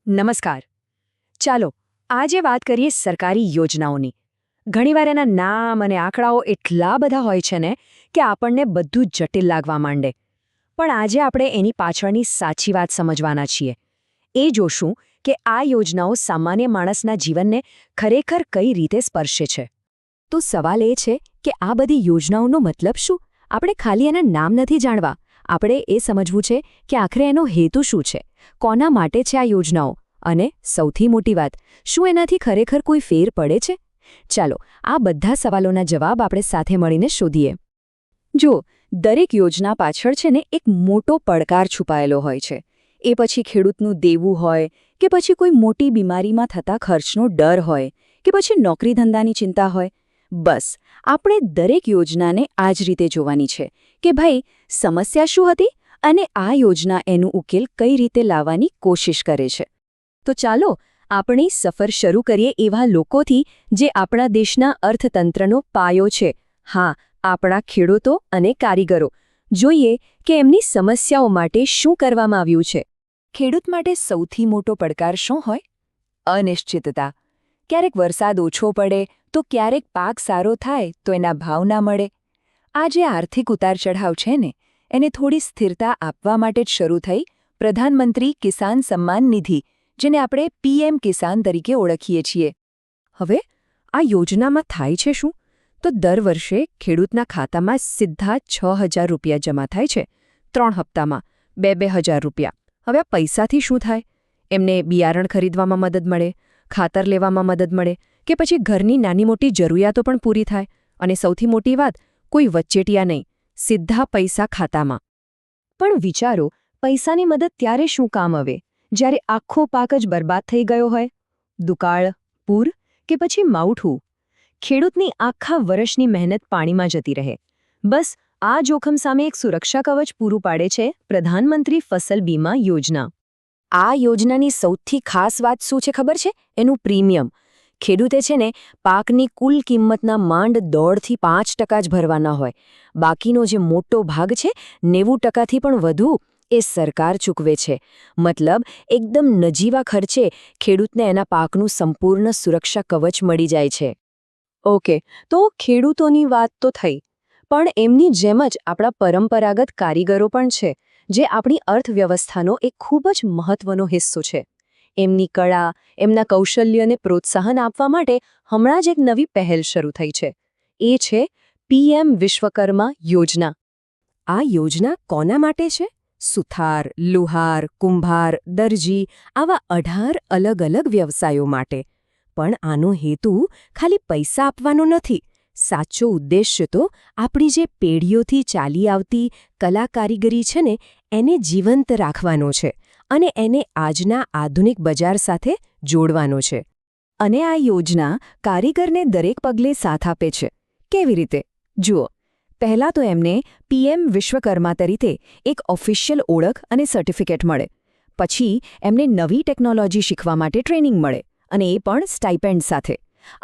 નમસ્કાર. ચાલો આજે વાત કરીએ સરકારી યોજનાઓની. ઘણીવાર એના નામ અને આંકડાઓ એટલા બધા હોય છે ને કે આપણને બધું જટિલ લાગવા માંડે. પણ આજે આપણે એની પાછળની સાચી વાત સમજવાના છીએ. એ જોશું કે આ યોજનાઓ સામાન્ય માણસના જીવનને ખરેખર કઈ રીતે સ્પર્શે છે. તો સવાલ એ છે કે આ બધી યોજનાઓનો મતલબ શું? આપણે ખાલી એના નામ નથી જાણવા, આપણે એ સમજવું છે કે આખરે એનો હેતુ શું છે, કોના માટે છે આ યોજનાઓ, અને સૌથી મોટી વાત, શું એનાથી ખરેખર કોઈ ફેર પડે છે? ચાલો આ બધા સવાલોના જવાબ આપણે સાથે મળીને શોધીએ. જો દરેક યોજના પાછળ છે ને એક મોટો પડકાર છુપાયેલો હોય છે. એ પછી ખેડૂતનું દેવું હોય, કે પછી કોઈ મોટી બીમારીમાં થતા ખર્ચનો ડર હોય, કે પછી નોકરી ધંધાની ચિંતા હોય. બસ આપણે દરેક યોજનાને આ જ રીતે જોવાની છે કે ભાઈ સમસ્યા શું હતી અને આ યોજના એનું ઉકેલ કઈ રીતે લાવવાની કોશિશ કરે છે. તો ચાલો આપણી સફર શરૂ કરીએ એવા લોકોથી જે આપણા દેશના અર્થતંત્રનો પાયો છે. હા, આપણા ખેડૂતો અને કારીગરો. જોઈએ કે એમની સમસ્યાઓ માટે શું કરવામાં આવ્યું છે. ખેડૂત માટે સૌથી મોટો પડકાર શું હોય? અનિશ્ચિતતા. ક્યારેક વરસાદ ઓછો પડે તો ક્યારેક પાક સારો થાય તો એના ભાવ ના મળે. આ જે આર્થિક ઉતાર ચઢાવ છે ને, એને થોડી સ્થિરતા આપવા માટે જ શરૂ થઈ પ્રધાનમંત્રી કિસાન સમ્માન નિધિ, જેને આપણે પીએમ કિસાન તરીકે ઓળખીએ છીએ. હવે આ યોજનામાં થાય છે શું? તો દર વર્ષે ખેડૂતના ખાતામાં સીધા 6,000 રૂપિયા જમા થાય છે. 3 હપ્તામાં 2,000 રૂપિયા. હવે આ પૈસાથી શું થાય? એમને બિયારણ ખરીદવામાં મદદ મળે, ખાતર લેવામાં મદદ મળે, કે પછી ઘરની નાની મોટી જરૂરિયાતો પણ પૂરી થાય. અને સૌથી મોટી વાત, કોઈ વચ્ચેટિયા નહીં, સીધા પૈસા ખાતામાં. પણ વિચારો, પૈસાની મદદ ત્યારે શું કામ આવે જ્યારે આખો પાક જ બરબાદ થઈ ગયો હોય? દુકાળ, પૂર કે પછી માવઠું? ખેડૂતની આખા વર્ષની મહેનત પાણીમાં જતી રહે. બસ આ જોખમ સામે એક સુરક્ષા કવચ પૂરું પાડે છે પ્રધાનમંત્રી ફસલ બીમા યોજના. આ યોજનાની સૌથી ખાસ વાત શું છે ખબર છે? એનું પ્રીમિયમ. ખેડૂતે છે ને પાકની કુલ કિંમતના માંડ 1.5 થી 5% જ ભરવાના હોય. બાકીનો જે મોટો ભાગ છે, 90%થી પણ વધુ, એ સરકાર ચૂકવે છે. મતલબ એકદમ નજીવા ખર્ચે ખેડૂતને એના પાકનું સંપૂર્ણ સુરક્ષા કવચ મળી જાય છે. ઓકે, તો ખેડૂતોની વાત તો થઈ, પણ એમની જેમ જ આપણા પરંપરાગત કારીગરો પણ છે, જે આપણી અર્થવ્યવસ્થાનો એક ખૂબ જ મહત્વનો હિસ્સો છે. એમની કળા, એમના કૌશલ્યને પ્રોત્સાહન આપવા માટે હમણાં જ એક નવી પહેલ શરૂ થઈ છે. એ છે પીએમ વિશ્વકર્મા યોજના. આ યોજના કોના માટે છે? સુથાર, લુહાર, કુંભાર, દરજી, આવા 18 અલગ અલગ વ્યવસાયો માટે. પણ આનો હેતુ ખાલી પૈસા આપવાનો નથી. સાચો ઉદ્દેશ્ય તો આપણી જે પેઢીઓથી ચાલી આવતી કલા કારીગરી છે ને, એને જીવંત રાખવાનો છે અને એને આજના આધુનિક બજાર સાથે જોડવાનો છે. અને આ યોજના કારીગરને દરેક પગલે સાથ આપે છે. કેવી રીતે? જુઓ, પહેલાં તો એમને પીએમ વિશ્વકર્મા તરીકે એક ઓફિશિયલ ઓળખ અને સર્ટિફિકેટ મળે. પછી એમને નવી ટેકનોલોજી શીખવા માટે ટ્રેનિંગ મળે, અને એ પણ સ્ટાઇપેન્ડ સાથે.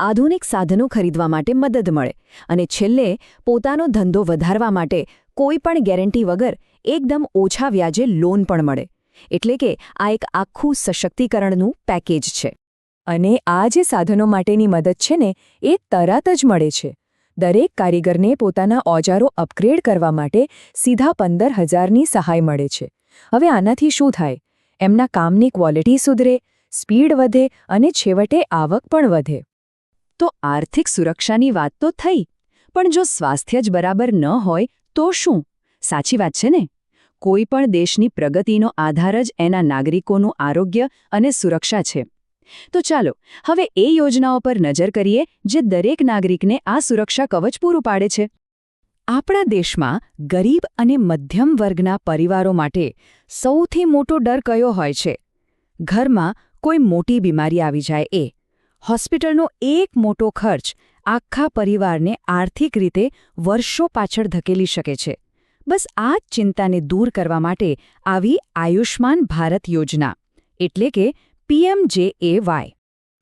આધુનિક સાધનો ખરીદવા માટે મદદ મળે, અને છેલ્લે પોતાનો ધંધો વધારવા માટે કોઈ પણ ગેરંટી વગર એકદમ ઓછા વ્યાજે લોન પણ મળે. એટલે કે આ એક આખું સશક્તિકરણનું પેકેજ છે. અને આ જે સાધનો માટેની મદદ છે ને, એ તરત જ મળે છે. દરેક કારીગરને પોતાના ઓજારો અપગ્રેડ કરવા માટે સીધા 15,000ની સહાય મળે છે. હવે આનાથી શું થાય? એમના કામની ક્વોલિટી સુધરે, સ્પીડ વધે અને છેવટે આવક પણ વધે. તો આર્થિક સુરક્ષાની વાત તો થઈ, પણ જો સ્વાસ્થ્ય જ બરાબર ન હોય તો શું? સાચી વાત છે ને? કોઈ પણ દેશની પ્રગતિનો આધાર જ એના નાગરિકોનું આરોગ્ય અને સુરક્ષા છે. તો ચાલો હવે એ યોજનાઓ પર નજર કરીએ જે દરેક નાગરિકને આ સુરક્ષા કવચ પૂરું પાડે છે. આપણા દેશમાં ગરીબ અને મધ્યમ વર્ગના પરિવારો માટે સૌથી મોટો ડર કયો હોય છે? ઘરમાં કોઈ મોટી બીમારી આવી જાય એ. હોસ્પિટલનો એક મોટો ખર્ચ આખા પરિવારને આર્થિક રીતે વર્ષો પાછળ ધકેલી શકે છે. બસ આ જ ચિંતાને દૂર કરવા માટે આવી આયુષ્માન ભારત યોજના, એટલે કે PMJAY.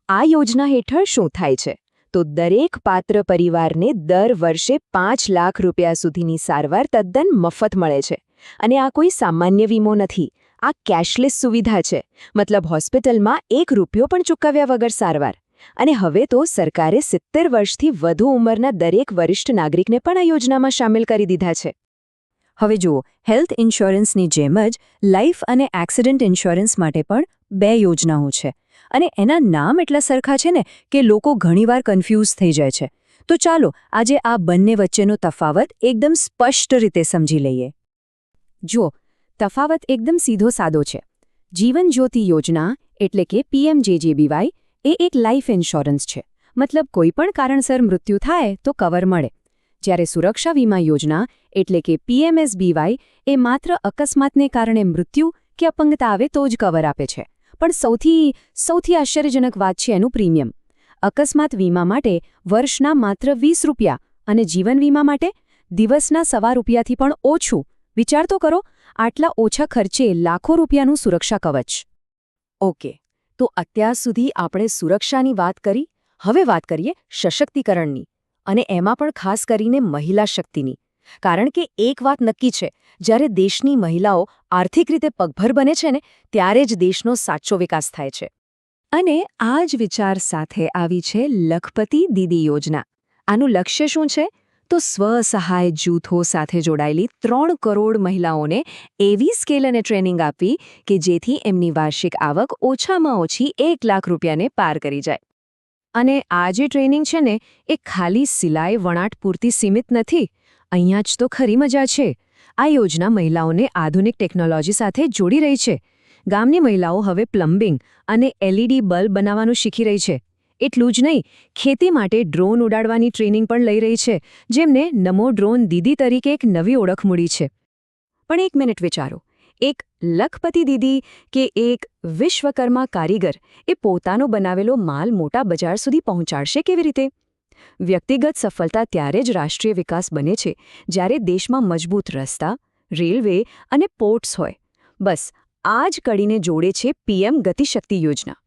આ યોજના હેઠળ શું થાય છે? તો દરેક પાત્ર પરિવારને દર વર્ષે 5 લાખ રૂપિયા સુધીની સારવાર તદ્દન મફત મળે છે. અને આ કોઈ સામાન્ય વીમો નથી, આ કેશલેસ સુવિધા છે, મતલબ હોસ્પિટલમાં ₹1 પણ ચૂકવ્યા વગર સારવાર. અને હવે તો સરકારે 70 વર્ષથી વધુ ઉંમરના દરેક વરિષ્ઠ નાગરિકને પણ આ યોજનામાં સામેલ કરી દીધા છે. હવે જુઓ, હેલ્થ ઇન્સ્યોરન્સની જેમ જ લાઇફ અને એક્સિડન્ટ ઇન્સ્યોરન્સ માટે પણ 2 યોજનાઓ છે. અને એના નામ એટલા સરખા છે ને કે લોકો ઘણીવાર કન્ફ્યુઝ થઈ જાય છે. તો ચાલો આજે આ બંને વચ્ચેનો તફાવત એકદમ સ્પષ્ટ રીતે સમજી લઈએ. જુઓ, તફાવત એકદમ સીધો સાદો છે. જીવન જ્યોતિ યોજના એટલે કે PMJJBY એ એક લાઇફ ઇન્સ્યોરન્સ છે. મતલબ કોઈપણ કારણસર મૃત્યુ થાય તો કવર મળે. જ્યારે સુરક્ષા વીમા યોજના એટલે કે PMSBY એ માત્ર અકસ્માતને કારણે મૃત્યુ કે અપંગતા આવે તો જ કવર આપે છે. પણ સૌથી આશ્ચર્યજનક વાત છે એનું પ્રીમિયમ. અકસ્માત વીમા માટે વર્ષના માત્ર ₹20 અને જીવન વીમા માટે દિવસના ₹1.25થી પણ ઓછું. વિચાર તો કરો, આટલા ઓછા ખર્ચે લાખો રૂપિયાનું સુરક્ષા કવચ. ઓકે, તો અત્યાર સુધી આપણે સુરક્ષાની વાત કરી. હવે વાત કરીએ સશક્તિકરણની, અને એમાં પણ ખાસ કરીને મહિલા શક્તિની. કારણ કે એક વાત નક્કી છે, જ્યારે દેશની મહિલાઓ આર્થિક રીતે પગભર બને છે ને ત્યારે જ દેશનો સાચો વિકાસ થાય છે. અને આ જ વિચાર સાથે આવી છે લખપતિ દીદી યોજના. આનું લક્ષ્ય શું છે? તો સ્વસહાય જૂથો સાથે જોડાયેલી 3 કરોડ મહિલાઓને એવી સ્કેલ અને ટ્રેનિંગ આપવી કે જેથી એમની વાર્ષિક આવક ઓછામાં ઓછી ₹1 લાખ પાર કરી જાય. અને આ જે ટ્રેનિંગ છે ને એ ખાલી સિલાઈ વણાટ પૂરતી સીમિત નથી. અહીંયા જ તો ખરી મજા છે. આ યોજના મહિલાઓને આધુનિક ટેકનોલોજી સાથે જોડી રહી છે. ગામની મહિલાઓ હવે પ્લમ્બિંગ અને LED બલ્બ બનાવવાનું શીખી રહી છે. એટલું જ નહીં, ખેતી માટે ડ્રોન ઉડાડવાની ટ્રેનિંગ પણ લઈ રહી છે, જેમને નમો ડ્રોન દીદી તરીકે એક નવી ઓળખ મળી છે. પણ એક મિનિટ વિચારો, એક લખપતિ દીદી કે એક વિશ્વકર્મા કારીગર એ પોતાનો બનાવેલો માલ મોટા બજાર સુધી પહોંચાડશે કેવી રીતે? વ્યક્તિગત સફળતા ત્યારે જ રાષ્ટ્રીય વિકાસ બને છે જ્યારે દેશમાં મજબૂત રસ્તા, રેલવે અને પોર્ટ્સ હોય. બસ આ જ કડીને જોડે છે PM ગતિશક્તિ યોજના.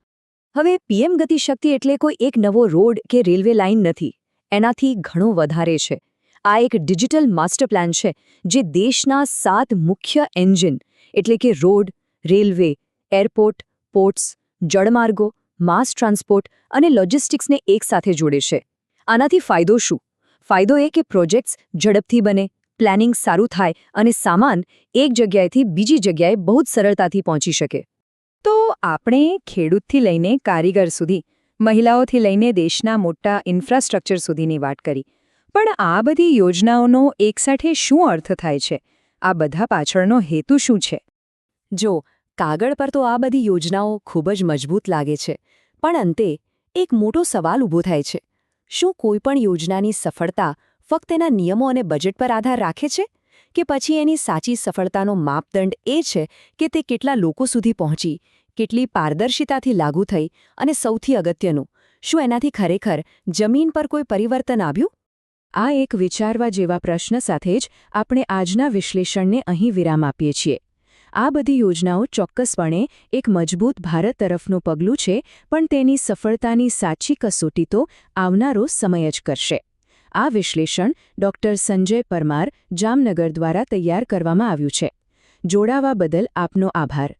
હવે PM ગતિશક્તિ એટલે કોઈ એક નવો રોડ કે રેલવે લાઇન નથી. એનાથી ઘણો વધારે છે. આ એક ડિજિટલ માસ્ટર પ્લાન છે જે દેશના 7 મુખ્ય એન્જિન એટલે કે રોડ, રેલવે, એરપોર્ટ, પોર્ટ્સ, જળમાર્ગો, માસ ટ્રાન્સપોર્ટ અને લોજિસ્ટિક્સને એકસાથે જોડે છે. આનાથી ફાયદો શું? ફાયદો એ કે પ્રોજેક્ટ્સ ઝડપથી બને, પ્લાનિંગ સારું થાય અને સામાન એક જગ્યાએથી બીજી જગ્યાએ બહુ જ સરળતાથી પહોંચી શકે. તો આપણે ખેડૂતથી લઈને કારીગર સુધી, મહિલાઓથી લઈને દેશના મોટા ઇન્ફ્રાસ્ટ્રક્ચર સુધીની વાત કરી. પણ આ બધી યોજનાઓનો એકસાથે શું અર્થ થાય છે? આ બધા પાછળનો હેતુ શું છે? જો, કાગળ પર તો આ બધી યોજનાઓ ખૂબ જ મજબૂત લાગે છે. પણ અંતે એક મોટો સવાલ ઊભો થાય છે. શું કોઈપણ યોજનાની સફળતા ફક્ત એના નિયમો અને બજેટ પર આધાર રાખે છે? કે પછી એની સાચી સફળતાનો માપદંડ એ છે કે તે કેટલા લોકો સુધી પહોંચી, કેટલી પારદર્શિતાથી લાગુ થઈ અને સૌથી અગત્યનું, શું એનાથી ખરેખર જમીન પર કોઈ પરિવર્તન આવ્યું? આ એક વિચારવા જેવા પ્રશ્ન સાથે જ આપણે આજના વિશ્લેષણને અહીં વિરામ આપીએ છીએ. આ બધી યોજનાઓ ચોક્કસપણે એક મજબૂત ભારત તરફનું પગલું છે, પણ તેની સફળતાની સાચી કસોટી તો આવનારો સમય જ કરશે. આ વિશ્લેષણ ડૉક્ટર સંજય પરમાર, જામનગર દ્વારા તૈયાર કરવામાં આવ્યું છે. જોડાવા બદલ આપનો આભાર.